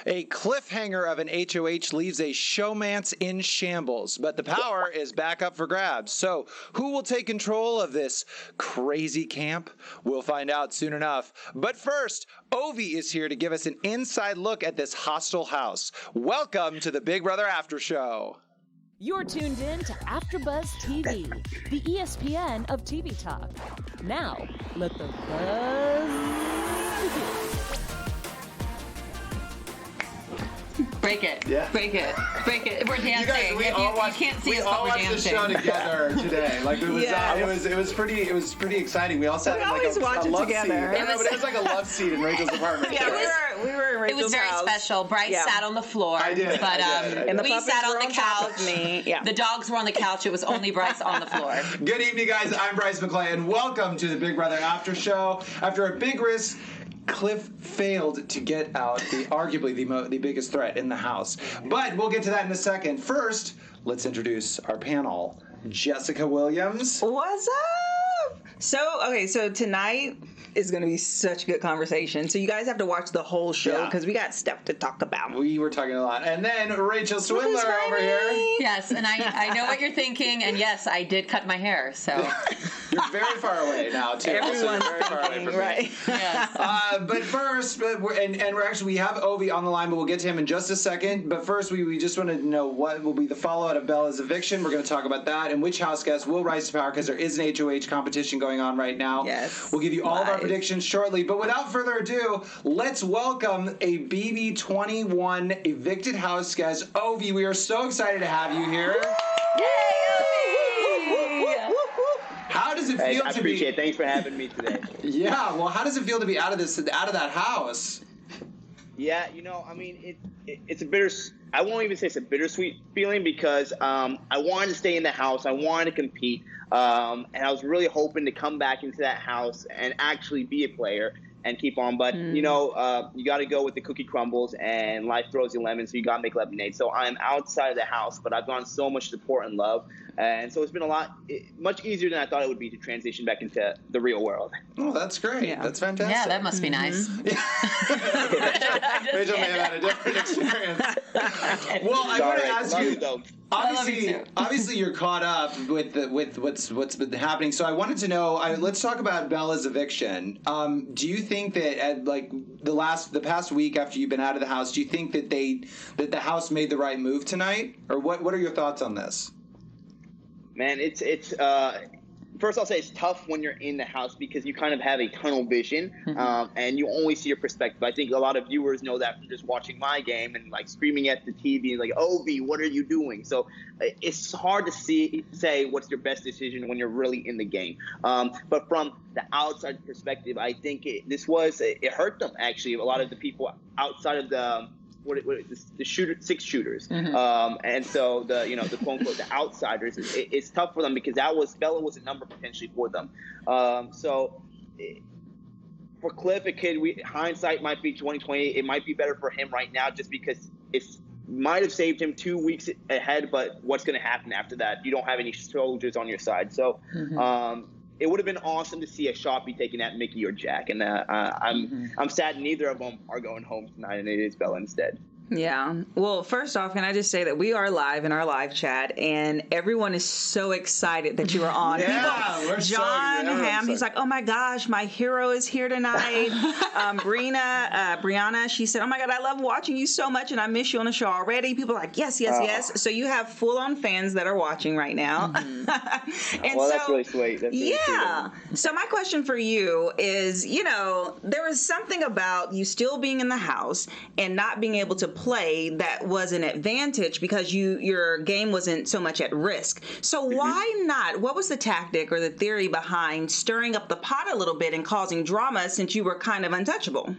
A cliffhanger of an HOH leaves a showmance in shambles, but the power is back up for grabs. So, who will take control of this crazy camp? We'll find out soon enough. But first, Ovi is here to give us an inside look at this hostile house. Welcome to the Big Brother After Show. You're tuned in to AfterBuzz TV, the ESPN of TV talk. Now, let the buzz begin. Break it. Yeah. Break it. Break it. We're dancing. You guys, you can't see us, but we're dancing. We all watched the show together today. Like it was pretty exciting. We all sat in like a love seat. It was like a love seat in Rachel's apartment. Yeah, we were in Rachel's house. It was very special. Bryce sat on the floor. I did. But and the we sat on the couch. Me. Yeah. The dogs were on the couch. It was only Bryce on the floor. Good evening, guys. I'm Bryce McLeay, and welcome to the Big Brother After Show. After a big risk, Cliff failed to get out arguably the biggest threat in the house. But we'll get to that in a second. First, let's introduce our panel. Jessica Williams. What's up? So tonight is going to be such a good conversation. So you guys have to watch the whole show because we got stuff to talk about. We were talking a lot. And then Rachel Swindler over here. Yes, and I know what you're thinking. And yes, I did cut my hair. So you're very far away now, too. Everyone's very far away from right. me. Yes. But first, we have Ovi on the line, but we'll get to him in just a second. But first, we just want to know what will be the fallout of Bella's eviction. We're going to talk about that and which house guest will rise to power because there is an HOH competition going on right now. Yes. We'll give you all of our predictions shortly. But without further ado, let's welcome a BB21 evicted house guest. Ovi, we are so excited to have you here. Yay, How does it feel I to appreciate it. Thanks for having me today. Yeah, well, how does it feel to be out of that house? Yeah, I mean, it's a I won't even say it's a bittersweet feeling because I wanted to stay in the house. I wanted to compete. And I was really hoping to come back into that house and actually be a player and keep on. But, you got to go with the cookie crumbles and life throws you lemons, so you got to make lemonade. So I'm outside of the house, but I've gotten so much support and love. And so it's been much easier than I thought it would be to transition back into the real world. Oh, that's great. Yeah. That's fantastic. Yeah, that must be nice. Rachel may have had a different experience. Well, I want to ask you, though. Obviously, you're caught up with what's been happening. So I wanted to know. Let's talk about Bella's eviction. Do you think that at the past week after you've been out of the house, do you think that the house made the right move tonight, or what are your thoughts on this? Man, it's first I'll say it's tough when you're in the house because you kind of have a tunnel vision and you only see your perspective. I think a lot of viewers know that from just watching my game and like screaming at the TV and like, Ovi, what are you doing? So it's hard to say what's your best decision when you're really in the game. But from the outside perspective, I think it hurt them actually. A lot of the people outside of the six shooters, and so the quote unquote the outsiders. It's tough for them because Bella was a number potentially for them. So for Cliff, hindsight might be 2020. It might be better for him right now just because it might have saved him 2 weeks ahead. But what's going to happen after that? You don't have any soldiers on your side. So. It would have been awesome to see a shot be taken at Mickey or Jack, and I'm sad neither of them are going home tonight, and it is Bella instead. Yeah. Well, first off, can I just say that we are live in our live chat, and everyone is so excited that you are on. John Ham, he's like, oh my gosh, my hero is here tonight. Brianna, she said, oh my God, I love watching you so much, and I miss you on the show already. People are like, yes. So you have full-on fans that are watching right now. That's really sweet. That's really sweet. So my question for you is, there was something about you still being in the house and not being able to play that was an advantage because your game wasn't so much at risk. So why not? What was the tactic or the theory behind stirring up the pot a little bit and causing drama since you were kind of untouchable?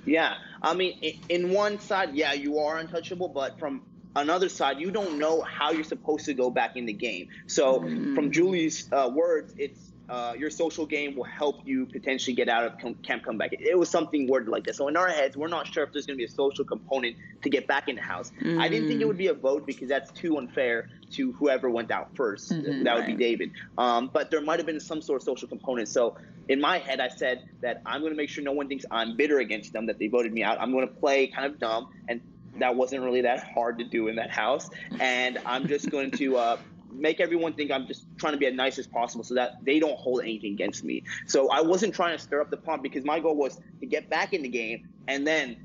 Yeah, I mean, in one side, you are untouchable, but from another side, you don't know how you're supposed to go back in the game. So from Julie's words, it's your social game will help you potentially get out of camp comeback. It was something worded like this. So in our heads, we're not sure if there's going to be a social component to get back in the house. I didn't think it would be a vote because that's too unfair to whoever went out first. That would be David. But there might have been some sort of social component. So in my head, I said that I'm going to make sure no one thinks I'm bitter against them, that they voted me out. I'm going to play kind of dumb, and that wasn't really that hard to do in that house. And I'm just going to make everyone think I'm just trying to be as nice as possible so that they don't hold anything against me. So I wasn't trying to stir up the pot because my goal was to get back in the game and then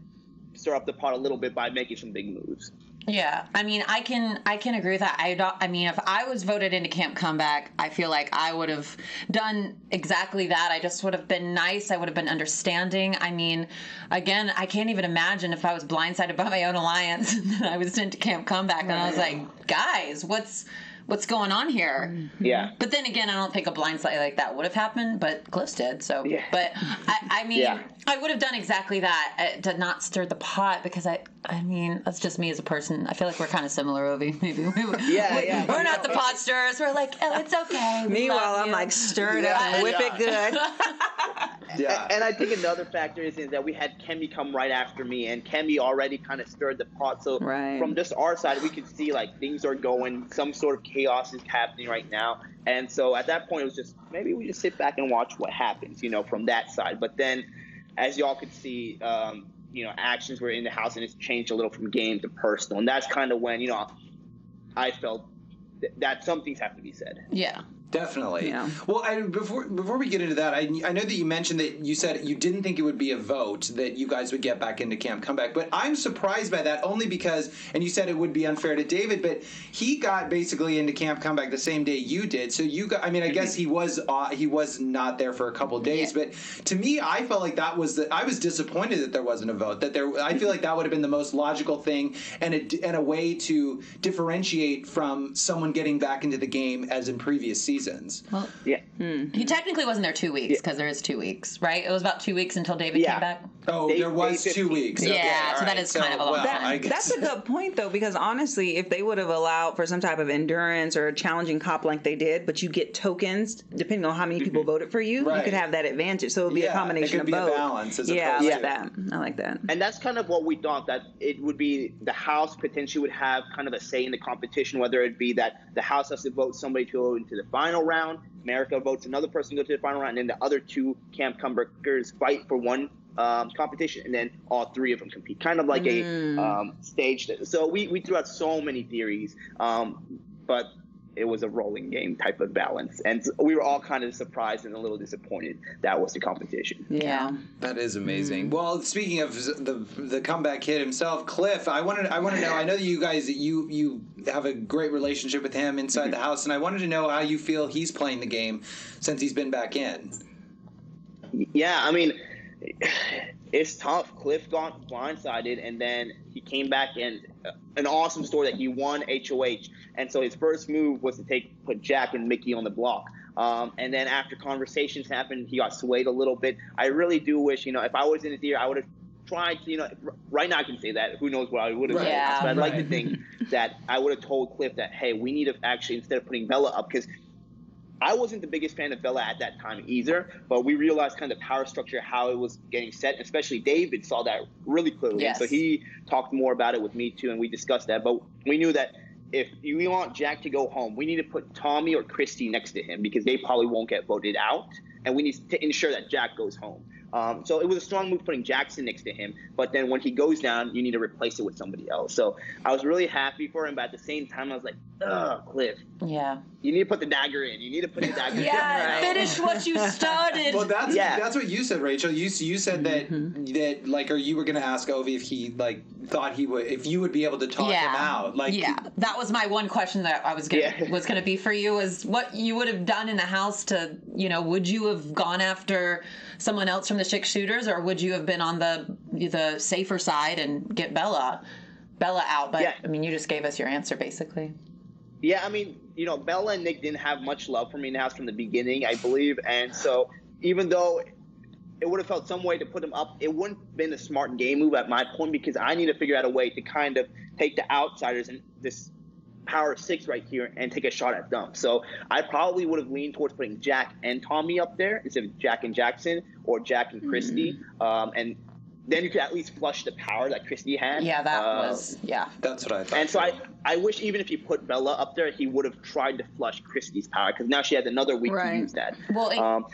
stir up the pot a little bit by making some big moves. Yeah, I mean, I can agree with that. I mean, if I was voted into Camp Comeback, I feel like I would have done exactly that. I just would have been nice. I would have been understanding. I mean, again, I can't even imagine if I was blindsided by my own alliance and I was sent to Camp Comeback and I was like, guys, what's going on here? Yeah. But then again, I don't think a blindside like that would have happened, but Cliff did. So, yeah. But I mean, I would have done exactly that to not stir the pot because I mean, that's just me as a person. I feel like we're kind of similar, Ovi. Maybe we're not the pot stirrers. We're like, oh, it's okay. Meanwhile, I'm like, stir it up, whip it good. And I think another factor is that we had Kemi come right after me, and Kemi already kind of stirred the pot. So from just our side, we could see like things are going, some sort of chaos is happening right now. And so at that point, it was just maybe we just sit back and watch what happens, from that side. But then, as y'all could see, actions were in the house, and it's changed a little from game to personal. And that's kind of when, I felt that some things have to be said. Yeah. Definitely. Yeah. Well, before we get into that, I know that you mentioned that you said you didn't think it would be a vote that you guys would get back into Camp Comeback, but I'm surprised by that only because, and you said it would be unfair to David, but he got basically into Camp Comeback the same day you did. So you got, I mean, I guess he was not there for a couple of days, but to me, I felt like I was disappointed that there wasn't a vote. I feel like that would have been the most logical thing and a way to differentiate from someone getting back into the game as in previous seasons. Well, he technically wasn't there 2 weeks because there is 2 weeks, right? It was about 2 weeks until David came back. Oh, there was 2 weeks. Yeah, okay, so that is kind of a long time. That's a good point, though, because honestly, if they would have allowed for some type of endurance or a challenging cop like they did, but you get tokens depending on how many people voted for you, you could have that advantage. So it would be a combination it could of be both. A balance as I opposed like to that. I like that. And that's kind of what we thought, that it would be the house potentially would have kind of a say in the competition, whether it be that the house has to vote somebody to go into the final round, America votes another person to go to the final round, and then the other two Camp Comebackers fight for one competition, and then all three of them compete. Kind of like a stage. So we threw out so many theories, but it was a rolling game type of balance. And so we were all kind of surprised and a little disappointed that was the competition. Yeah. That is amazing. Well, speaking of the comeback kid himself, Cliff, I want to know, I know that you guys, you have a great relationship with him inside the house, and I wanted to know how you feel he's playing the game since he's been back in. Yeah, I mean, it's tough. Cliff got blindsided, and then he came back, and an awesome story that he won HOH. And so his first move was to put Jack and Mickey on the block. And then after conversations happened, he got swayed a little bit. I really do wish, if I was in the theater, I would have tried to, right now I can say that. Who knows what I would have done. But I'd like to think that I would have told Cliff that, hey, we need to actually, instead of putting Bella up, because I wasn't the biggest fan of Bella at that time either, but we realized kind of the power structure, how it was getting set, especially David saw that really clearly. Yes. So he talked more about it with me too, and we discussed that. But we knew that if you want Jack to go home, we need to put Tommy or Christy next to him because they probably won't get voted out, and we need to ensure that Jack goes home. So it was a strong move putting Jackson next to him, but then when he goes down, you need to replace it with somebody else. So I was really happy for him, but at the same time, I was like, ugh, Cliff. Yeah. You need to put the dagger in. You need to put the dagger in. Yeah, finish what you started. Well, that's what you said, Rachel. You said that or you were going to ask Ovi if he thought he would, if you would be able to talk him out. That was my one question that I was gonna be for you, is what you would have done in the house to, would you have gone after someone else from the Six Shooters, or would you have been on the safer side and get Bella out? But I mean, you just gave us your answer basically. Yeah, I mean, Bella and Nick didn't have much love for me in the house from the beginning, I believe. And so even though it would have felt some way to put them up, it wouldn't have been a smart game move at my point, because I need to figure out a way to kind of take the outsiders and this power of 6 right here and take a shot at them. So I probably would have leaned towards putting Jack and Tommy up there instead of Jack and Jackson or Jack and Christy. And then you could at least flush the power that Christy had. Yeah, that's what I thought. And so I wish even if he put Bella up there, he would have tried to flush Christy's power, because now she has another week to use that. Well,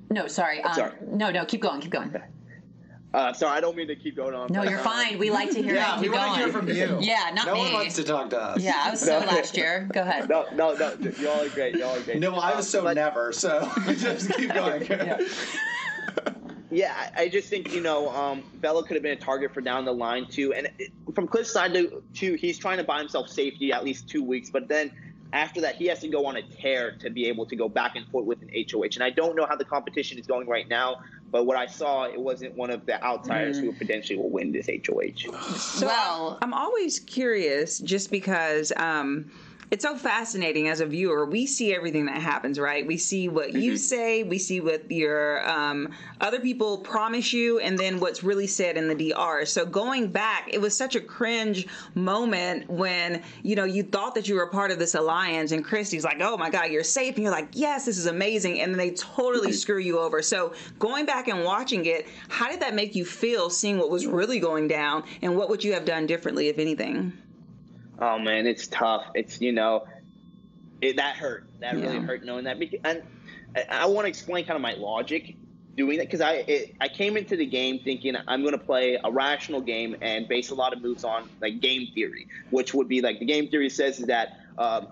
no, sorry. No, keep going. Sorry, I don't mean to keep going on. No, you're fine. We like to hear it. We want to hear from you. Yeah, not me. No one wants to talk to us. Yeah, I was so last year. Go ahead. No, y'all are great. No, I was never, so just keep going. Yeah, I just think, Bella could have been a target for down the line, too. And from Cliff's side, too, he's trying to buy himself safety at least 2 weeks. But then after that, he has to go on a tear to be able to go back and forth with an HOH. And I don't know how the competition is going right now, but what I saw, it wasn't one of the outsiders who potentially will win this HOH. So I'm always curious, just because it's so fascinating as a viewer. We see everything that happens, right? We see what you say, we see what your other people promise you, and then what's really said in the DR. So going back, it was such a cringe moment when, you thought that you were a part of this alliance, and Christy's like, oh my God, you're safe. And you're like, yes, this is amazing. And then they totally screw you over. So going back and watching it, how did that make you feel, seeing what was really going down, and what would you have done differently, if anything? Oh man, it's tough. It's that hurt. That really hurt knowing that. And I want to explain kind of my logic doing that, because I came into the game thinking I'm going to play a rational game and base a lot of moves on like game theory, which would be like the game theory says is that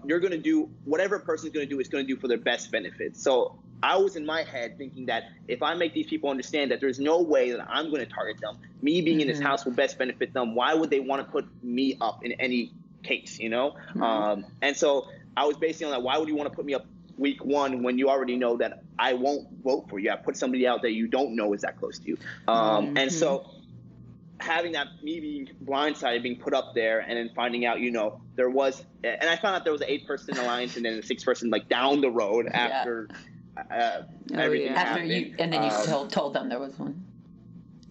you're going to do whatever a person's going to do is going to do for their best benefit. So I was in my head thinking that if I make these people understand that there's no way that I'm going to target them, me being in this house will best benefit them. Why would they want to put me up in any case, and so I was basing on that. Why would you want to put me up week 1 when you already know that I won't vote for you? I put somebody out that you don't know is that close to you. And so having that, me being blindsided, being put up there, and then finding out, there was, and I found out there was an 8-person alliance and then a 6-person like down the road after everything happened. And then you told them there was one.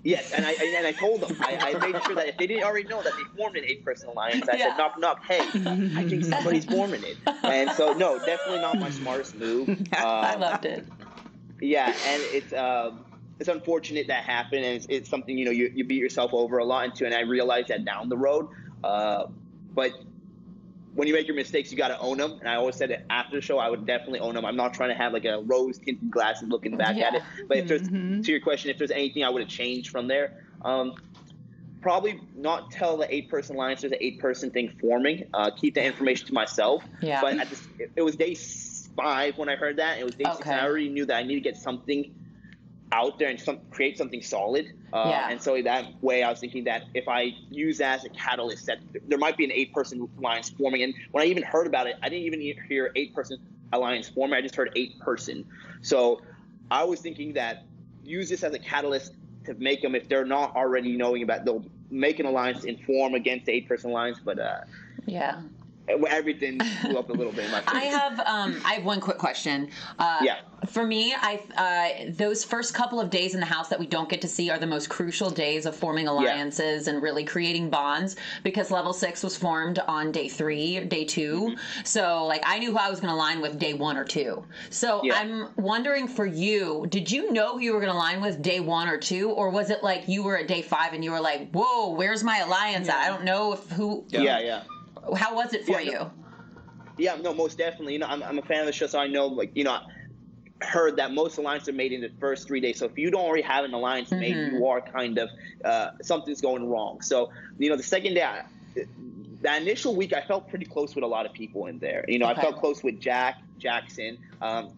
Yes, and I told them. I made sure that if they didn't already know that they formed an 8-person alliance, I said, knock, hey, I think somebody's forming it. And so, no, definitely not my smartest move. I loved it. Yeah, and it's unfortunate that happened, and it's something, you beat yourself over a lot into, and I realized that down the road. But when you make your mistakes, you got to own them. And I always said that after the show, I would definitely own them. I'm not trying to have like a rose-tinted glasses looking back at it. But if there's, to your question, if there's anything I would have changed from there, probably not tell the 8-person alliance there's an 8-person thing forming. Keep the information to myself. Yeah. But it was day 5 when I heard that. It was day 6, and I already knew that I need to get something out there and create something solid. And so that way I was thinking that if I use that as a catalyst, that there might be an 8-person alliance forming. And when I even heard about it, I didn't even hear 8-person alliance forming. I just heard 8-person. So I was thinking that use this as a catalyst to make them, if they're not already knowing about, they'll make an alliance and form against the 8-person alliance. But everything blew up a little bit in my face. I have one quick question. For me, those first couple of days in the house that we don't get to see are the most crucial days of forming alliances and really creating bonds, because level 6 was formed on day 3, day 2. So like I knew who I was going to align with day 1 or 2. So I'm wondering for you, did you know who you were going to align with day 1 or 2, or was it like you were at day 5 and you were like, whoa, where's my alliance at? I don't know who. How was it for you? Yeah, no, most definitely. I'm a fan of the show, so I know, heard that most alliances are made in the first 3 days. So if you don't already have an alliance made, you are kind of something's going wrong. So the second day, that initial week, I felt pretty close with a lot of people in there. I felt close with Jackson.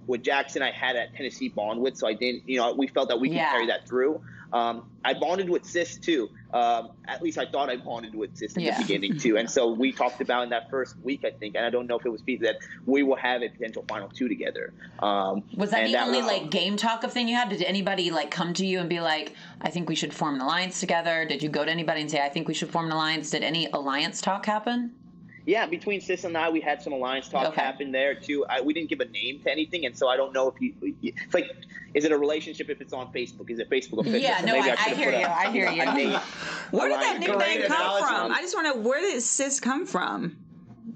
With Jackson, I had a Tennessee bond with, so I didn't. We felt that we could carry that through. I bonded with Sis too. At least I thought I bonded with Sis in the beginning too. And so we talked about in that first week, I think, and I don't know if it was Pete, that we will have a potential final 2 together. Was that the only game talk of thing you had? Did anybody come to you and be like, I think we should form an alliance together? Did you go to anybody and say, I think we should form an alliance? Did any alliance talk happen? Yeah, between Sis and I, we had some alliance talk happen there too. We didn't give a name to anything, and so I don't know if it's like, is it a relationship if it's on Facebook? Is it Facebook official? Yeah, no, I hear you. I hear you. Where did that nickname come from? I just want to know, where did Sis come from?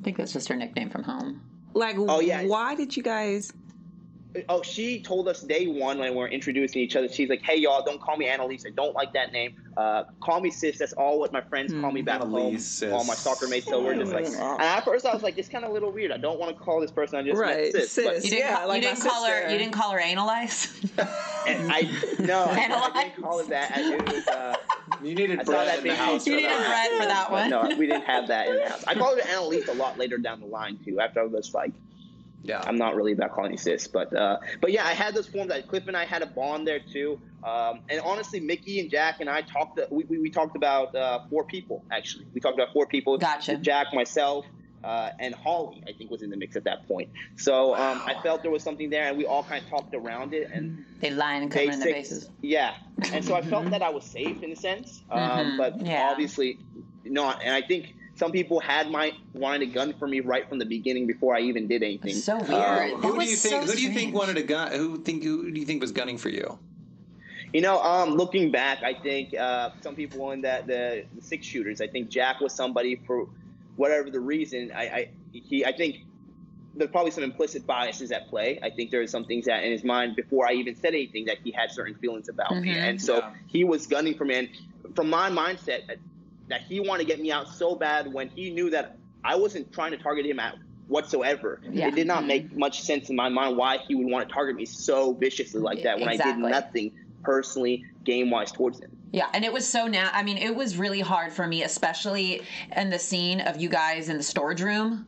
think that's just her nickname from home. Like, why did you guys... Oh, she told us day one when we were introducing each other. She's like, "Hey, y'all, don't call me Annalise. I don't like that name. Call me sis. That's all what my friends call me back home. Sis. All my soccer mates." So we're just like, and at first I was like, "It's kind of a little weird. I don't want to call this person I just met sis." But You didn't call her Annalise? I didn't call it that. It was, you needed Brett in the house. You needed Brett for that one. No, we didn't have that in the house. I called her Annalise a lot later down the line too. After I was like, yeah, I'm not really about calling you sis, but yeah, I had those forms. Cliff and I had a bond there too, and honestly, Mickey and Jack and I talked. We talked about 4 people actually. We talked about 4 people. Gotcha. Jack, myself, and Holly, I think, was in the mix at that point. So I felt there was something there, and we all kind of talked around it. And they line and cover in their bases. Yeah, and so I felt that I was safe in a sense, but obviously not. And I think some people wanted a gun for me right from the beginning before I even did anything. So weird. Who do you think wanted a gun? Who do you think was gunning for you? Looking back, I think some people in the 6 shooters. I think Jack was somebody for whatever the reason. I think there's probably some implicit biases at play. I think there are some things that in his mind before I even said anything that he had certain feelings about me, and so he was gunning for me. And from my mindset, that he wanted to get me out so bad when he knew that I wasn't trying to target him at whatsoever. Yeah. It did not make much sense in my mind why he would want to target me so viciously like that when I did nothing personally game-wise towards him. Yeah, and it was it was really hard for me, especially in the scene of you guys in the storage room.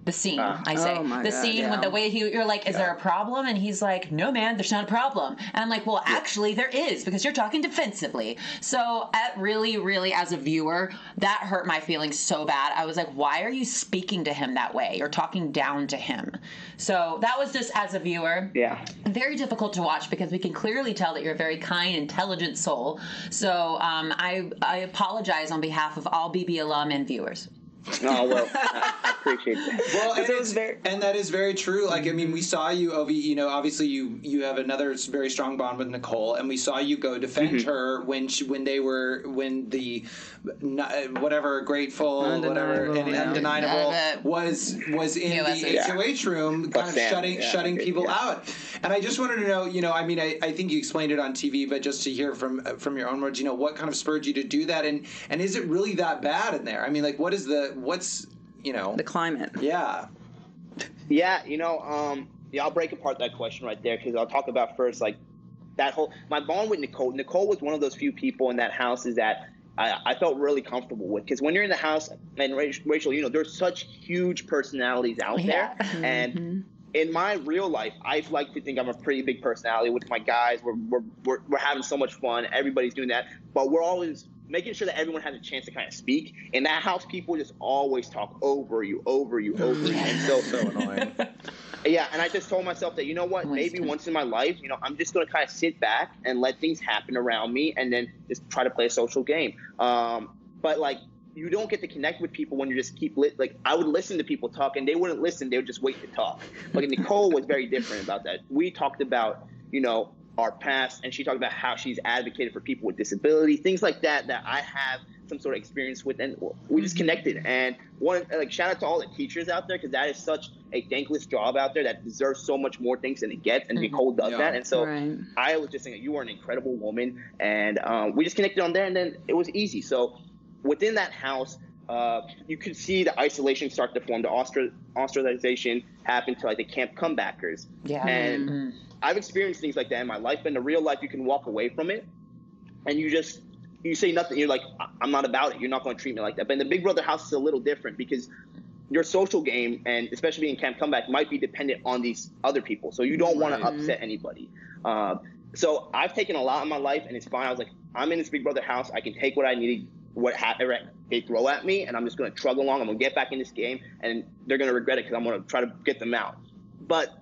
The scene, scene with the way you're like, is there a problem? And he's like, no, man, there's not a problem. And I'm like, well, actually there is, because you're talking defensively. So really, really, as a viewer, that hurt my feelings so bad. I was like, why are you speaking to him that way? You're talking down to him. So that was just as a viewer. Yeah. Very difficult to watch because we can clearly tell that you're a very kind, intelligent soul. So I apologize on behalf of all BB alum and viewers. Oh, well, I appreciate that. Well, and that is very true. Like, I mean, we saw you, Ovi, obviously you have another very strong bond with Nicole, and we saw you go defend her when the whatever grateful, undeniable was in the HOH room, kind of shutting people out. And I just wanted to know, I think you explained it on TV, but just to hear from your own words, what kind of spurred you to do that, and is it really that bad in there? I mean, like, what's the climate? Yeah. Yeah, I'll break apart that question right there because I'll talk about first, like, my bond with Nicole. Nicole was one of those few people in that house is that I felt really comfortable with, because when you're in the house, and Rachel, there's such huge personalities out there, and in my real life, I like to think I'm a pretty big personality with my guys. We're having so much fun. Everybody's doing that, but we're always making sure that everyone has a chance to kind of speak. In that house, people just always talk over you. And so annoying. Yeah, and I just told myself that, maybe once in my life, I'm just going to kind of sit back and let things happen around me and then just try to play a social game. But, like, you don't get to connect with people when you just keep I would listen to people talk and they wouldn't listen. They would just wait to talk. But Nicole was very different about that. We talked about, our past, and she talked about how she's advocated for people with disability, things like that I have some sort of experience with, and we just connected. And shout out to all the teachers out there, because that is such a thankless job out there that deserves so much more things than it gets, and Nicole does that. And so I was just saying, you are an incredible woman, and we just connected on there, and then it was easy. So within that house, you could see the isolation start to form, the ostracization happen to the camp comebackers. Yeah. And I've experienced things like that in my life. In the real life, you can walk away from it and you say nothing. You're like, I'm not about it. You're not going to treat me like that. But in the Big Brother house, it's a little different because your social game, and especially being camp comeback, might be dependent on these other people. So you don't want to upset anybody. So I've taken a lot in my life, and it's fine. I was like, I'm in this Big Brother house. I can take what I need, whatever they throw at me, and I'm just going to trug along. I'm going to get back in this game, and they're going to regret it because I'm going to try to get them out. But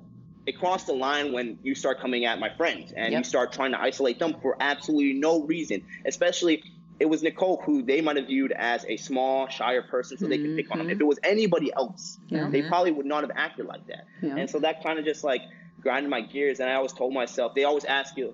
it crossed the line when you start coming at my friends and you start trying to isolate them for absolutely no reason. Especially, it was Nicole, who they might have viewed as a small, shyer person, so they could pick on them. If it was anybody else, they probably would not have acted like that. And so that kind of just grinded my gears. And I always told myself, they always ask you,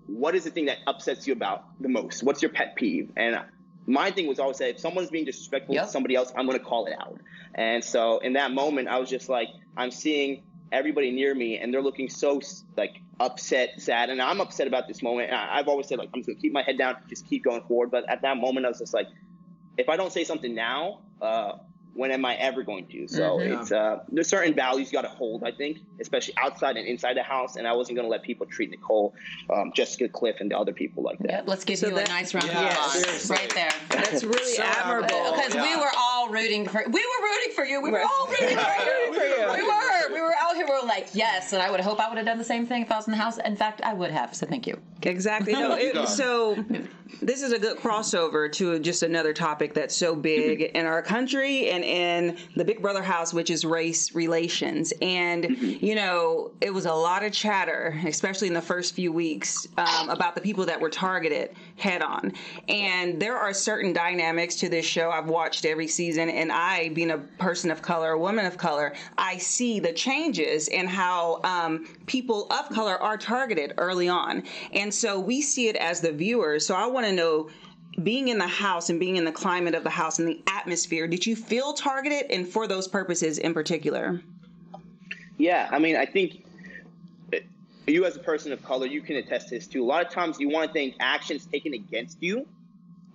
what is the thing that upsets you about the most? What's your pet peeve? And my thing was always say, if someone's being disrespectful to somebody else, I'm going to call it out. And so in that moment, I was just like, I'm seeing everybody near me and they're looking so like upset, sad. And I'm upset about this moment. And I've always said, like, I'm just going to keep my head down, just keep going forward. But at that moment, I was just like, if I don't say something now, when am I ever going to? So it's there's certain values you got to hold, I think, especially outside and inside the house. And I wasn't going to let people treat Nicole, Jessica, Cliff, and the other people like that. Yep, let's give you a nice round of applause right there. That's really admirable. Because we were all rooting for you. We were all rooting for you. We were out here. We were like, yes. And I would hope I would have done the same thing if I was in the house. In fact, I would have. So thank you. Exactly. No, so this is a good crossover to just another topic that's so big in our country and in the Big Brother house, which is race relations. And, you know, it was a lot of chatter, especially in the first few weeks, about the people that were targeted head on. And there are certain dynamics to this show. I've watched every season, and I, being a person of color, a woman of color, I see the changes in how people of color are targeted early on. And so we see it as the viewers. So I want to know, being in the house and being in the climate of the house and the atmosphere, did you feel targeted, and for those purposes in particular? Yeah, I mean, I think you as a person of color, you can attest to this too. A lot of times you want to think actions taken against you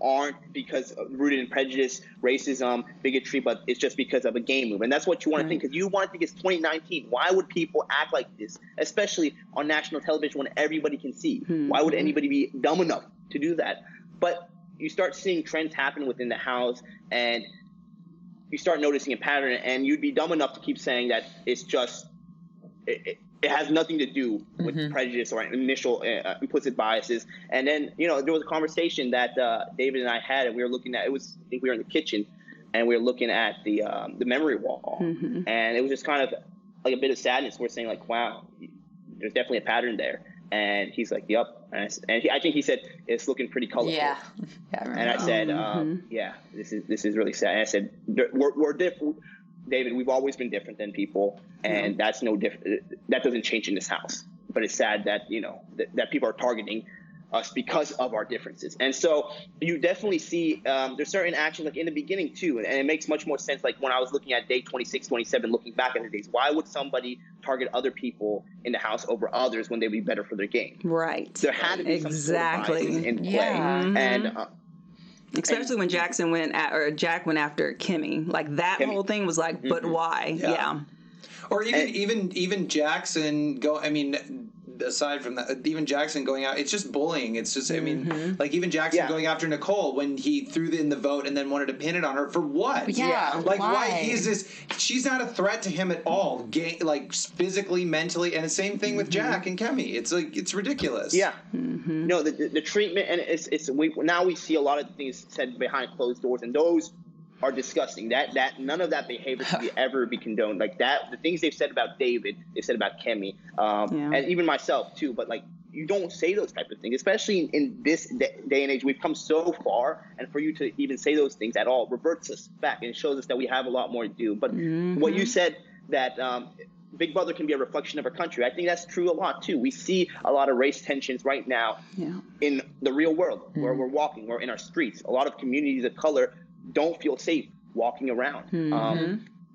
aren't because of rooted in prejudice, racism, bigotry, but it's just because of a game move. And that's what you want to think, because you want to think it's 2019. Why would people act like this, especially on national television when everybody can see? Why would anybody be dumb enough to do that? But you start seeing trends happen within the house, and you start noticing a pattern, and you'd be dumb enough to keep saying that it's just it has nothing to do with prejudice or initial implicit biases. And then, you know, there was a conversation that David and I had, and we were looking at, I think we were in the kitchen, and we were looking at the memory wall, and it was just kind of like a bit of sadness. We're saying like, wow, there's definitely a pattern there. And he's like, yep. And I think he said, it's looking pretty colorful. Yeah. And I said, yeah, this is really sad. And I said, we're different. David, we've always been different than people, and that's no different. That doesn't change in this house. But it's sad that, you know, that people are targeting us because of our differences. And so you definitely see there's certain actions like in the beginning too, and it makes much more sense. Like when I was looking at day 26, 27, looking back at the days, why would somebody target other people in the house over others when they'd be better for their game? Right. There had to be some sort of biases in play. And especially when Jack went after Kimmy, like that whole thing was like, but why? Yeah. Or even Jackson aside from that, even Jackson going out, it's just bullying. It's just, I mean, like even Jackson going after Nicole when he threw in the vote and then wanted to pin it on her for what? Yeah. Like why? She's not a threat to him at all, like physically, mentally, and the same thing with Jack and Kemi. It's like, it's ridiculous. Yeah. No, the treatment, and now we see a lot of things said behind closed doors, and those are disgusting. That none of that behavior should ever be condoned. Like that, the things they've said about David, they've said about Kemi, and even myself too. But like, you don't say those type of things, especially in this day and age. We've come so far, and for you to even say those things at all reverts us back and shows us that we have a lot more to do. But what you said, that Big Brother can be a reflection of our country, I think that's true a lot too. We see a lot of race tensions right now in the real world, where we're walking, we're in our streets. A lot of communities of color don't feel safe walking around.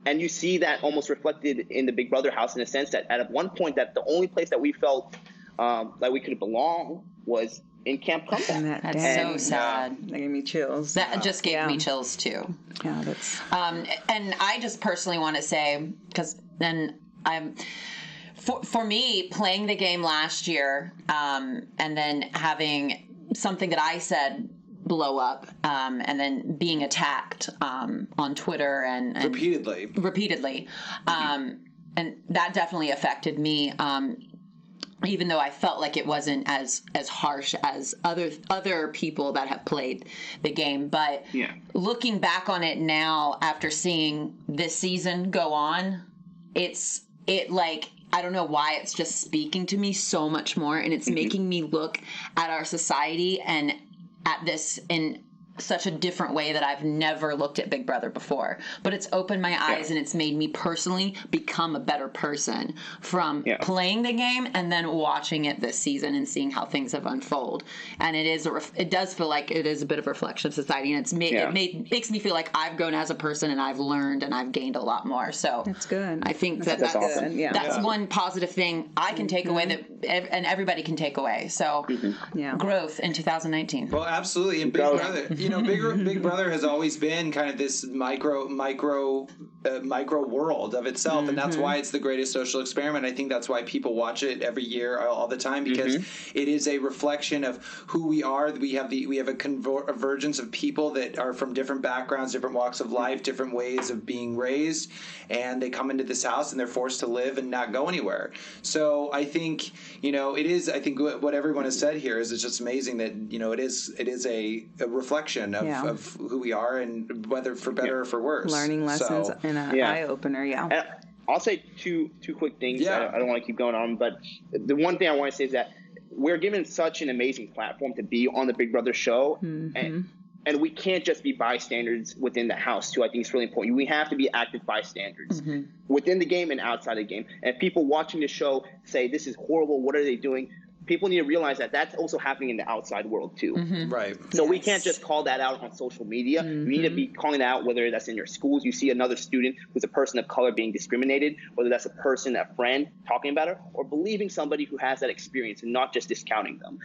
And you see that almost reflected in the Big Brother house, in a sense that at one point that the only place that we felt like we could belong was in Camp Comeback. That's so sad. That gave me chills. That just gave me chills too. Yeah, that's. And I just personally want to say, because then for me, playing the game last year, and then having something that I said blow up, and then being attacked on Twitter and repeatedly, and that definitely affected me. Even though I felt like it wasn't as harsh as other people that have played the game, but looking back on it now after seeing this season go on, it like, I don't know why, it's just speaking to me so much more, and it's making me look at our society and at this in such a different way that I've never looked at Big Brother before. But it's opened my eyes and it's made me personally become a better person from playing the game and then watching it this season and seeing how things have unfold. And it does feel like it is a bit of a reflection of society, and it makes me feel like I've grown as a person and I've learned and I've gained a lot more. So that's good. I think that's awesome. That's one positive thing I can take away and everybody can take away. So growth in 2019. Well, absolutely. And Big Brother, Big Brother has always been kind of this micro world of itself, and that's why it's the greatest social experiment. I think that's why people watch it every year, all the time, because it is a reflection of who we are. We have a convergence of people that are from different backgrounds, different walks of life, different ways of being raised, and they come into this house and they're forced to live and not go anywhere. So I think it is. I think what everyone has said here is it's just amazing that it is a reflection of who we are, and whether for better or for worse. Learning lessons and an eye opener. And I'll say two quick things. I don't want to keep going on, but the one thing I want to say is that we're given such an amazing platform to be on the Big Brother show, and we can't just be bystanders within the house too. I think it's really important. We have to be active bystanders within the game and outside the game. And if people watching the show say, this is horrible, what are they doing? People need to realize that that's also happening in the outside world too. Right. So we can't just call that out on social media. You need to be calling it out, whether that's in your schools. You see another student who's a person of color being discriminated, whether that's a person, a friend talking about it, or believing somebody who has that experience and not just discounting them.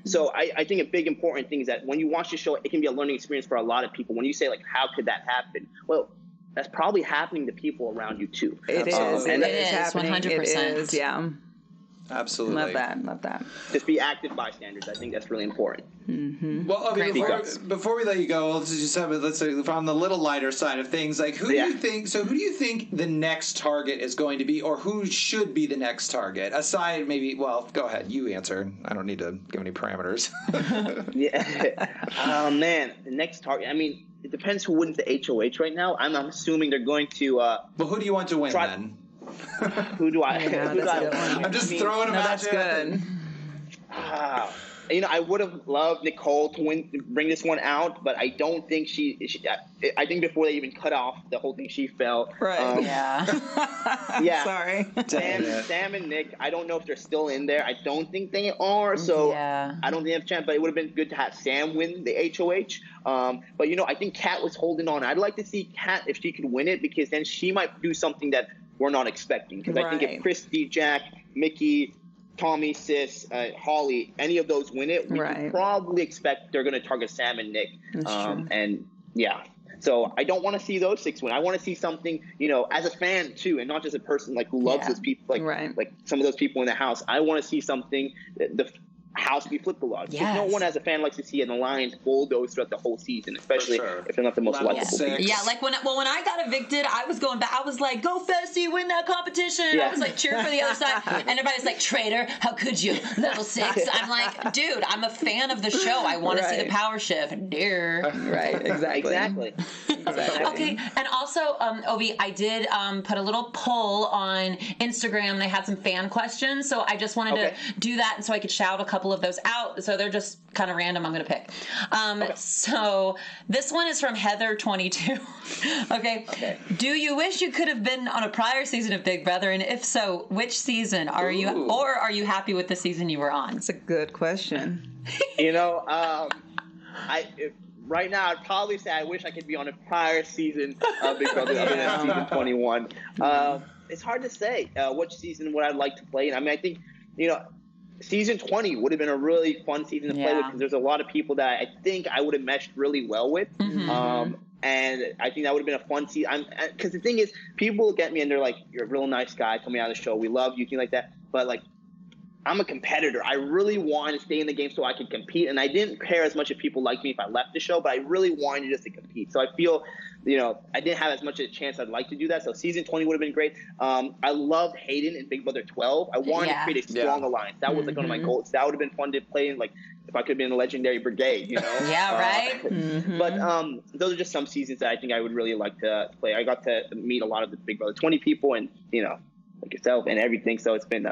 So I think a big important thing is that when you watch the show, it can be a learning experience for a lot of people. When you say, like, how could that happen? Well, that's probably happening to people around you too. It is. And it is happening. 100%. It is, yeah. Absolutely. Love that. Just be active bystanders. I think that's really important. Well, I mean, before we let you go, let's say on the little lighter side of things, like who do you think the next target is going to be, or who should be the next target? Aside, maybe, well, go ahead, you answer. I don't need to give any parameters. Oh man, the next target. I mean, it depends who wins the HOH right now. I'm assuming they're going to. Well, who do you want to win then? Who do I? I'm just throwing them out there. Good. I would have loved Nicole to bring this one out, but I don't think she I think before they even cut off the whole thing, she fell. Right. Sorry. Sam and Nick, I don't know if they're still in there. I don't think they are, so I don't think they have a chance, but it would have been good to have Sam win the HOH. But, I think Kat was holding on. I'd like to see Kat if she could win it, because then she might do something that we're not expecting. Because I think if Christy, Jack, Mickey, Tommy, Sis, Holly, any of those win it, we can probably expect they're going to target Sam and Nick. And so I don't want to see those 6 win. I want to see something, as a fan too, and not just a person who loves those people, like some of those people in the house. I want to see something the house be flipped a lot. Because no one as a fan likes to see an alliance bulldoze throughout the whole season, especially if they're not the most likable people. Yeah, like when I got evicted, I was going back. I was like, "Go Fessy, win that competition!" I was like cheering for the other side, and everybody's like, "Traitor, how could you? Level 6." I'm like, "Dude, I'm a fan of the show. I want to see the power shift." Dear. Right. Exactly. Okay, and also, Ovi, I did put a little poll on Instagram. They had some fan questions, so I just wanted to do that, and so I could shout a couple of those out. So they're just kind of random. I'm going to pick. So this one is from Heather22. Okay. Do you wish you could have been on a prior season of Big Brother? And if so, which season are you, or are you happy with the season you were on? That's a good question. Right now, I'd probably say I wish I could be on a prior season of Big Brother other than season 21. It's hard to say which season would I like to play in. I mean, I think, season 20 would have been a really fun season to play with, because there's a lot of people that I think I would have meshed really well with. And I think that would have been a fun season. Because the thing is, people look at me and they're like, "You're a real nice guy coming out of the show. We love you," things like that. But I'm a competitor. I really wanted to stay in the game so I could compete, and I didn't care as much if people liked me if I left the show, but I really wanted just to compete. So I feel, I didn't have as much of a chance I'd like to do that. So season 20 would have been great. I loved Hayden in Big Brother 12. I wanted to create a strong alliance. That was one of my goals. That would have been fun to play in, if I could have been in the Legendary Brigade, Yeah, right? But those are just some seasons that I think I would really like to play. I got to meet a lot of the Big Brother 20 people and, like yourself and everything. So it's been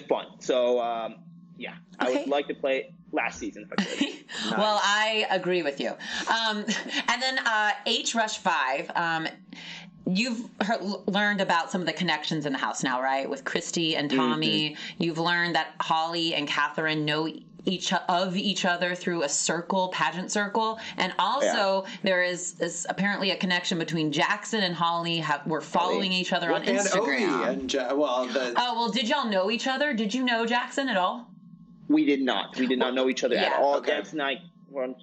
fun. So, I would like to play last season. Well, I agree with you. And then H Rush 5. You've learned about some of the connections in the house now, right? With Christy and Tommy. Mm-hmm. You've learned that Holly and Catherine know each other through a pageant circle, and also there is apparently a connection between Jackson and Holly. We're following each other on Instagram. And Ovi and did y'all know each other? Did you know Jackson at all? We did not. We did not know each other at all. Okay. Jackson and I were on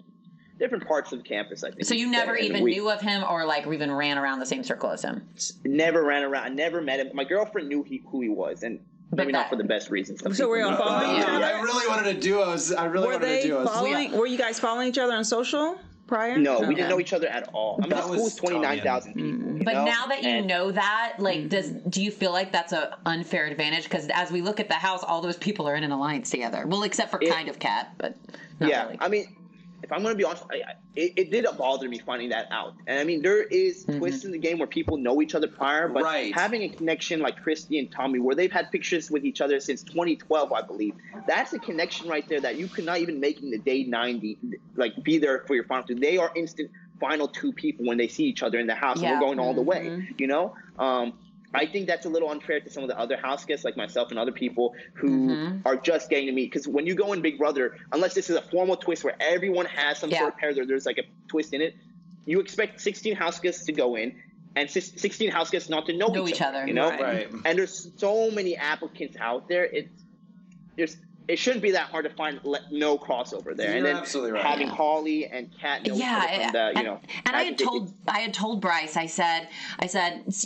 different parts of campus, I think. So you never even knew of him, or like even ran around the same circle as him? Never ran around. I never met him. My girlfriend knew who he was, and maybe not for the best reasons. So we're on following each other? I really wanted to duos. Were you guys following each other on social prior? No, we didn't know each other at all. I mean, the school was 29,000 people. But now that you know that, like, do you feel like that's an unfair advantage? Because as we look at the house, all those people are in an alliance together. Well, except for kind of Kat, but not really. I mean, if I'm going to be honest, it did bother me finding that out. And I mean, there is twists in the game where people know each other prior, but having a connection like Christy and Tommy, where they've had pictures with each other since 2012, I believe, that's a connection right there that you could not even make in the day 90, like be there for your final two. They are instant final two people when they see each other in the house, and we're going all the way, you know? I think that's a little unfair to some of the other house guests like myself and other people who are just getting to meet. Because when you go in Big Brother, unless this is a formal twist where everyone has some sort of pair, there's like a twist in it, you expect 16 house guests to go in and 16 house guests not to know each other. You know? Right. And there's so many applicants out there. It shouldn't be that hard to find no crossover there. You're absolutely right. Having Holly and Kat know each other from the, you know. And I had told Bryce, I said,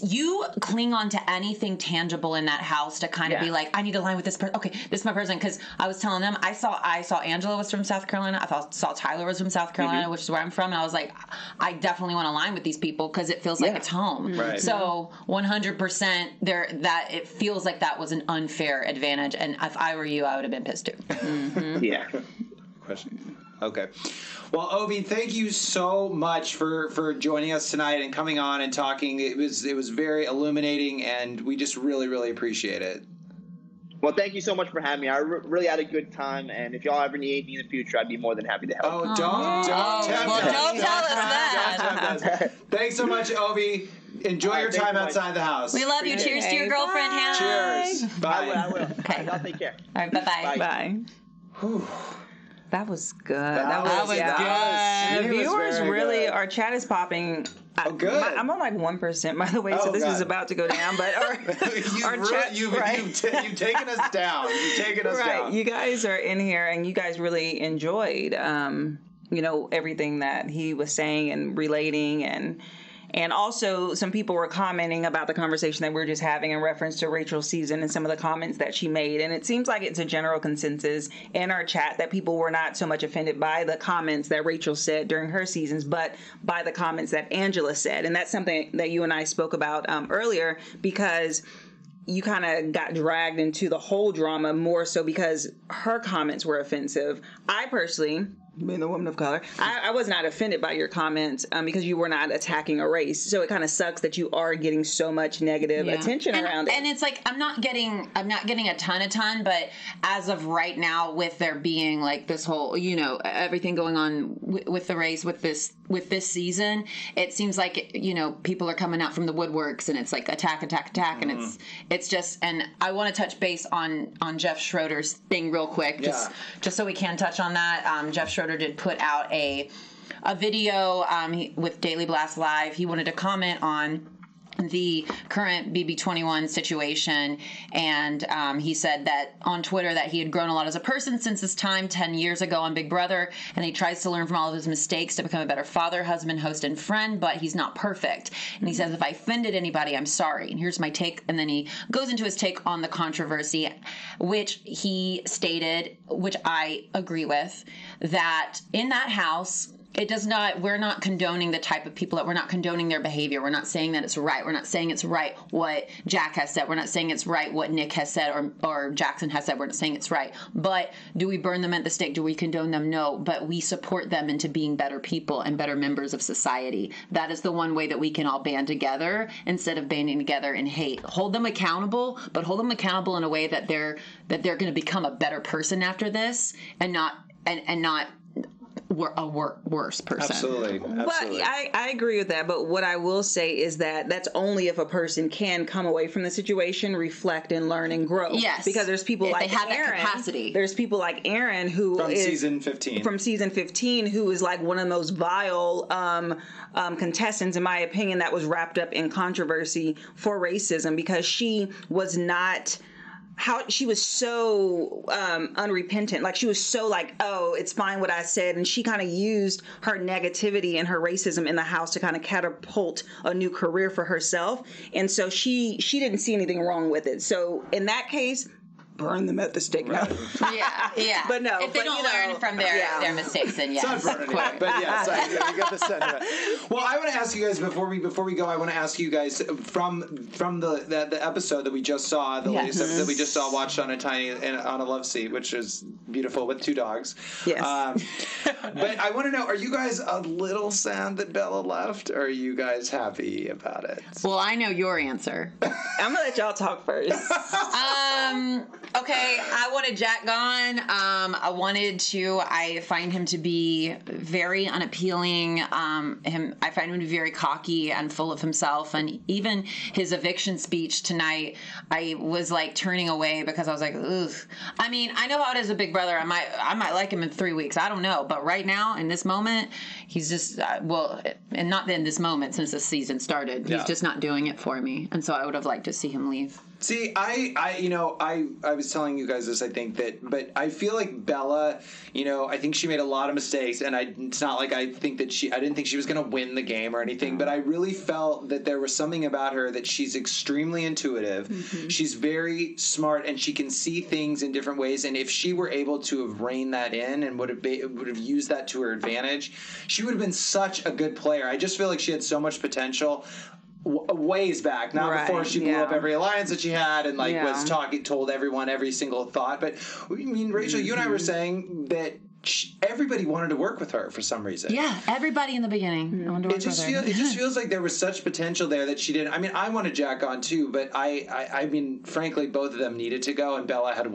you cling on to anything tangible in that house to kind of be like, I need to align with this person. Okay, this is my person. Because I was telling them, I saw Angela was from South Carolina. I saw Tyler was from South Carolina, which is where I'm from. And I was like, I definitely want to align with these people because it feels like it's home. Right. So 100% that it feels like that was an unfair advantage. And if I were you, I would have been pissed too. Yeah. Question. Okay. Well, Ovi, thank you so much for joining us tonight and coming on and talking. It was very illuminating, and we just really, really appreciate it. Well, thank you so much for having me. I really had a good time, and if y'all ever need anything in the future, I'd be more than happy to help. Oh, don't tell us that. Thanks so much, Ovi. Enjoy your time outside the house. We love you. Cheers to your girlfriend, Hannah. Cheers. Bye. I will. Okay. Y'all take care. All right, bye-bye. Bye. That was good. That was good. The viewers really, our chat is popping. Good. I'm on like 1%, by the way, so this is about to go down. But our chat, you've taken us down. You've taken us down. You guys are in here, and you guys really enjoyed, everything that he was saying and relating, and also some people were commenting about the conversation that we were just having in reference to Rachel's season and some of the comments that she made. And it seems like it's a general consensus in our chat that people were not so much offended by the comments that Rachel said during her seasons, but by the comments that Angela said. And that's something that you and I spoke about earlier, because you kind of got dragged into the whole drama more so because her comments were offensive. I personally, being the woman of color, I was not offended by your comments because you were not attacking a race. So it kind of sucks that you are getting so much negative attention around it. And it's like I'm not getting a ton, but as of right now, with there being like this whole, everything going on with the race with this season, it seems like people are coming out from the woodworks and it's like attack, and it's just. And I want to touch base on Jeff Schroeder's thing real quick, just so we can touch on that. Jeff Schroeder did put out a video with Daily Blast Live. He wanted to comment on the current BB21 situation, and he said that on Twitter that he had grown a lot as a person since his time 10 years ago on Big Brother, and he tries to learn from all of his mistakes to become a better father, husband, host, and friend, but he's not perfect. And he says, if I offended anybody, I'm sorry. And here's my take. And then he goes into his take on the controversy, which he stated, which I agree with, that in that house, we're not condoning the type of people we're not condoning their behavior. We're not saying that it's right. We're not saying it's right what Jack has said. We're not saying it's right what Nick has said or Jackson has said. We're not saying it's right. But do we burn them at the stake? Do we condone them? No. But we support them into being better people and better members of society. That is the one way that we can all band together instead of banding together in hate. Hold them accountable, but hold them accountable in a way that they're going to become a better person after this and not and not a worse person. Absolutely. But I agree with that. But what I will say is that that's only if a person can come away from the situation, reflect, and learn and grow. Yes. Because there's people If like they have that Aaron. capacity. There's people like Aaron who From is season 15. From season 15, who is like one of the most vile contestants, in my opinion, that was wrapped up in controversy for racism because she was not. How she was so unrepentant, like she was so like, oh, it's fine what I said, and she kind of used her negativity and her racism in the house to kind of catapult a new career for herself, and so she didn't see anything wrong with it. So in that case, burn them at the stake. Right. Yeah. But no, if they don't learn from their mistakes, then yes. It's not burning it, but yeah, so you got the sentiment. Well, I want to ask you guys before we go. I want to ask you guys from the episode that we just saw, the latest episode that we just saw, watched on a love seat, which is beautiful with 2 dogs. Yes. But I want to know: are you guys a little sad that Bella left, or are you guys happy about it? Well, I know your answer. I'm gonna let y'all talk first. Okay, I wanted Jack gone. I find him to be very unappealing. I find him to be very cocky and full of himself. And even his eviction speech tonight, I was like turning away because I was like, ugh. I mean, I know how it is a big brother. I might like him in 3 weeks. I don't know. But right now, in this moment, he's just, and not in this moment since the season started. He's just not doing it for me. And so I would have liked to see him leave. See, I was telling you guys this, I think but I feel like Bella, I think she made a lot of mistakes, and it's not like I didn't think she was going to win the game or anything, but I really felt that there was something about her that she's extremely intuitive. Mm-hmm. She's very smart, and she can see things in different ways, and if she were able to have reined that in and would have used that to her advantage, she would have been such a good player. I just feel like she had so much potential. Ways back, not before she blew up every alliance that she had and told everyone every single thought. But I mean, Rachel, you and I were saying that everybody wanted to work with her for some reason. Yeah, everybody in the beginning. It just feels like there was such potential there that she didn't. I mean, I wanted Jack on too, but I mean, frankly, both of them needed to go, and Bella had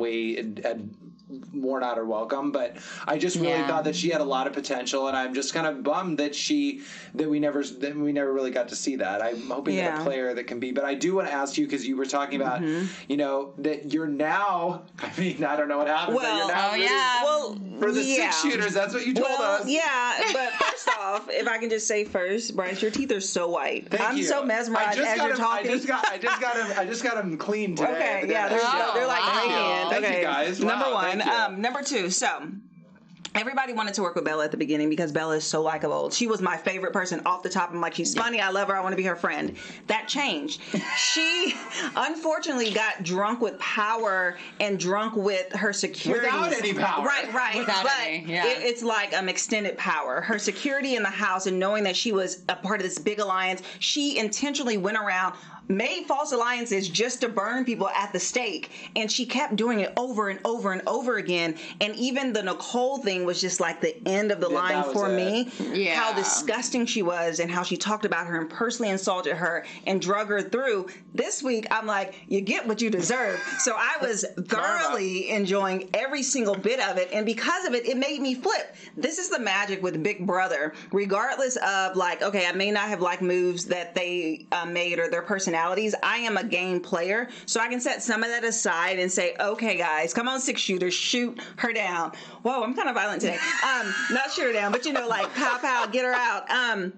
worn out her welcome, but I just really thought that she had a lot of potential, and I'm just kind of bummed that we never really got to see that. I'm hoping that a player that can be. But I do want to ask you, because you were talking about, that you're now. I mean, I don't know what happened. Well, but you're now for the 6 shooters. That's what you told us. Yeah, but first off, if I can just say first, Bryce, your teeth are so white. Thank you. I'm so mesmerized as you're talking. I just got them clean today. Okay, yeah, they're like radiant. Thank you guys. Number one. Thank you. Number two, so everybody wanted to work with Bella at the beginning because Bella is so likable. She was my favorite person off the top. I'm like, she's funny. I love her. I want to be her friend. That changed. She unfortunately got drunk with power and drunk with her security. Without any power. Right. Without any, it's like extended power. Her security in the house, and knowing that she was a part of this big alliance, she intentionally went around, made false alliances just to burn people at the stake, and she kept doing it over and over and over again. And even the Nicole thing was just like the end of the line for me. Yeah. How disgusting she was, and how she talked about her and personally insulted her and drug her through. This week, I'm like, you get what you deserve. So I was thoroughly enjoying every single bit of it, and because of it, it made me flip. This is the magic with Big Brother. Regardless of I may not have liked moves that they made or their personality. I am a game player, so I can set some of that aside and say, okay, guys, come on, 6 shooters, shoot her down. Whoa, I'm kind of violent today. Not shoot her down, but pow, pow, get her out.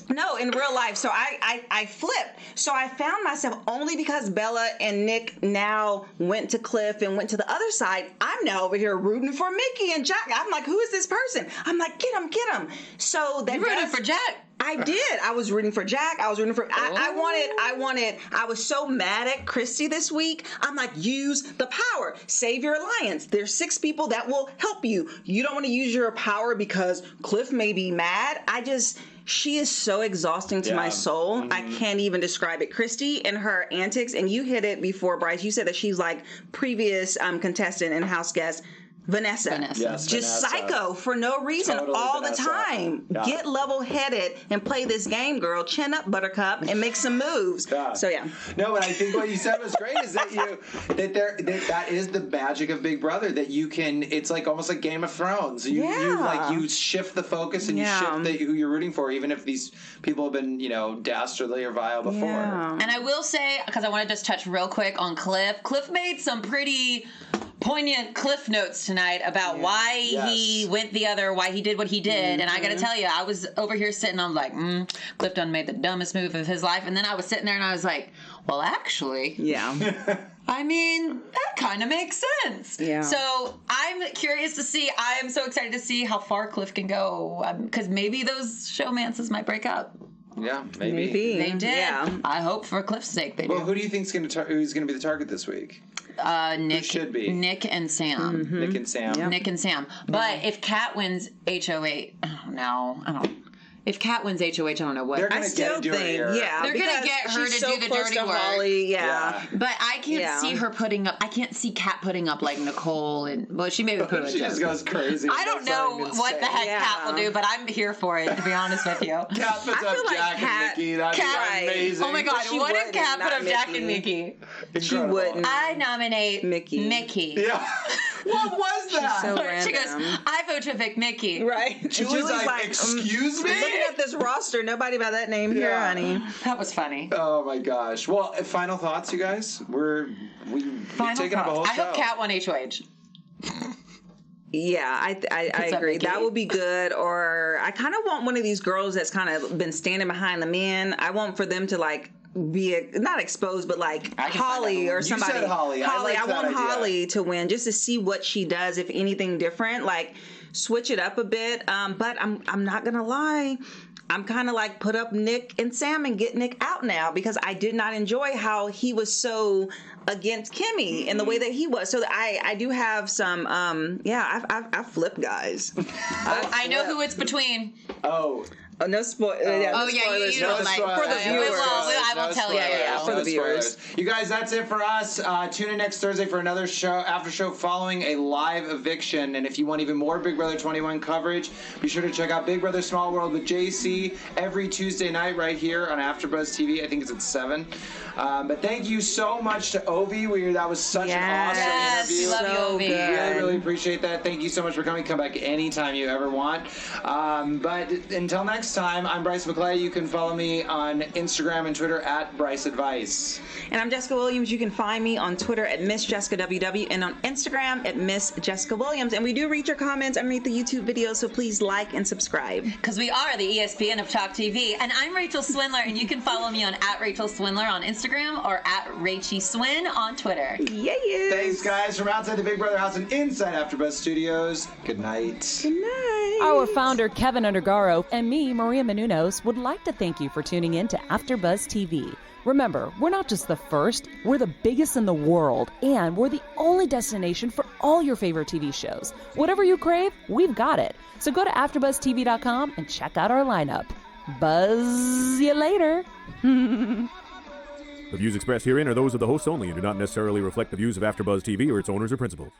No, in real life. So I flipped. So I found myself, only because Bella and Nick now went to Cliff and went to the other side, I'm now over here rooting for Mickey and Jack. I'm like, who is this person? I'm like, get him. So that you rooted for Jack. I did. I was rooting for Jack. I was rooting for. I was so mad at Christy this week. I'm like, use the power. Save your alliance. There's 6 people that will help you. You don't want to use your power because Cliff may be mad. She is so exhausting to my soul. Mm-hmm. I can't even describe it. Christy and her antics, and you hit it before, Bryce. You said that she's like previous contestant and house guest. Vanessa. Yes, Just Vanessa. psycho for no reason Totally all Vanessa. the time. Yeah. Get level-headed and play this game, girl. Chin up, Buttercup, and make some moves. Yeah. So yeah. No, but I think what you said was great. Is that that is the magic of Big Brother, that you can. It's like almost like Game of Thrones. You shift the focus and you shift who you're rooting for, even if these people have been dastardly or vile before. Yeah. And I will say, because I want to just touch real quick on Cliff. Cliff made some pretty poignant Cliff notes tonight about why he went why he did what he did. And I got to tell you, I was over here sitting, I'm like, Cliff done made the dumbest move of his life. And then I was sitting there and I was like, well, actually. Yeah. I mean, that kind of makes sense. Yeah. So I'm curious to see. I am so excited to see how far Cliff can go. Because maybe those showmances might break up. Yeah, maybe. They did. Yeah. I hope for Cliff's sake they do. Well, who do you think's who's going to be the target this week? Nick should be? Nick and Sam. Mm-hmm. Nick and Sam. Yep. Nick and Sam. But if Kat wins HOH, I don't. If Kat wins HOH, I don't know what. They're I gonna still get think, her. They're gonna get her she's to so do the close dirty to work. Holly, yeah. But I can't see her putting up. I can't see Kat putting up like Nicole and she maybe put up. She just goes crazy. I don't know what the heck Yeah. Kat will do, but I'm here for it. To be honest with you. Kat puts I up feel like Jack Kat- and Mickey. That'd Kat- be amazing. Oh my God! She What if wouldn't, Kat put not up Jack Mickey. and Mickey? She Incredible. wouldn't. I nominate Mickey. Yeah. What was that? so She goes, random. I vote to evict Mickey. Right. Julie's like, excuse me? Looking at this roster, nobody by that name here, Yeah. honey. That was funny. Oh my gosh. Well, final thoughts, you guys? We've taken up a whole I show. hope Kat won HOH. Yeah, I Puts up agree. Mickey. That would be good. Or I kind of want one of these girls that's kind of been standing behind the men. I want for them to like be not exposed, but like I can Holly find that or one. somebody. You said Holly. I like I that want idea. Holly to win just to see what she does, if anything different. Like switch it up a bit. But I'm not gonna lie. I'm kind of like put up Nick and Sam and get Nick out now because I did not enjoy how he was so against Kimmy in the way that he was. So I do have some I flipped guys. I know who it's between. Oh. Oh, no spoilers. Oh, yeah, no spoilers. you don't like- for the I viewers. I will tell you. Yeah. For the viewers. You guys, that's it for us. Tune in next Thursday for another after show following a live eviction. And if you want even more Big Brother 21 coverage, be sure to check out Big Brother Small World with JC every Tuesday night right here on AfterBuzz TV. I think it's at 7. But thank you so much to Ovi. That was such an awesome Yes, interview. we love you, Ovi. Really, really appreciate that. Thank you so much for coming. Come back anytime you ever want. But until next time, I'm Bryce McLeay. You can follow me on Instagram and Twitter at Bryce Advice. And I'm Jessica Williams. You can find me on Twitter at Miss Jessica WW and on Instagram at Miss Jessica Williams. And we do read your comments underneath the YouTube videos, so please like and subscribe. Because we are the ESPN of Talk TV. And I'm Rachel Swindler, and you can follow me on @RachelSwindler on Instagram or @RachieSwin on Twitter. Yeah. Thanks, guys, from outside the Big Brother house and inside AfterBuzz Studios. Good night. Good night. Our founder, Kevin Undergaro, and me, Maria Menounos, would like to thank you for tuning in to AfterBuzz TV. Remember, we're not just the first, we're the biggest in the world, and we're the only destination for all your favorite TV shows. Whatever you crave, we've got it. So go to AfterBuzzTV.com and check out our lineup. Buzz you later. The views expressed herein are those of the hosts only and do not necessarily reflect the views of AfterBuzz TV or its owners or principals.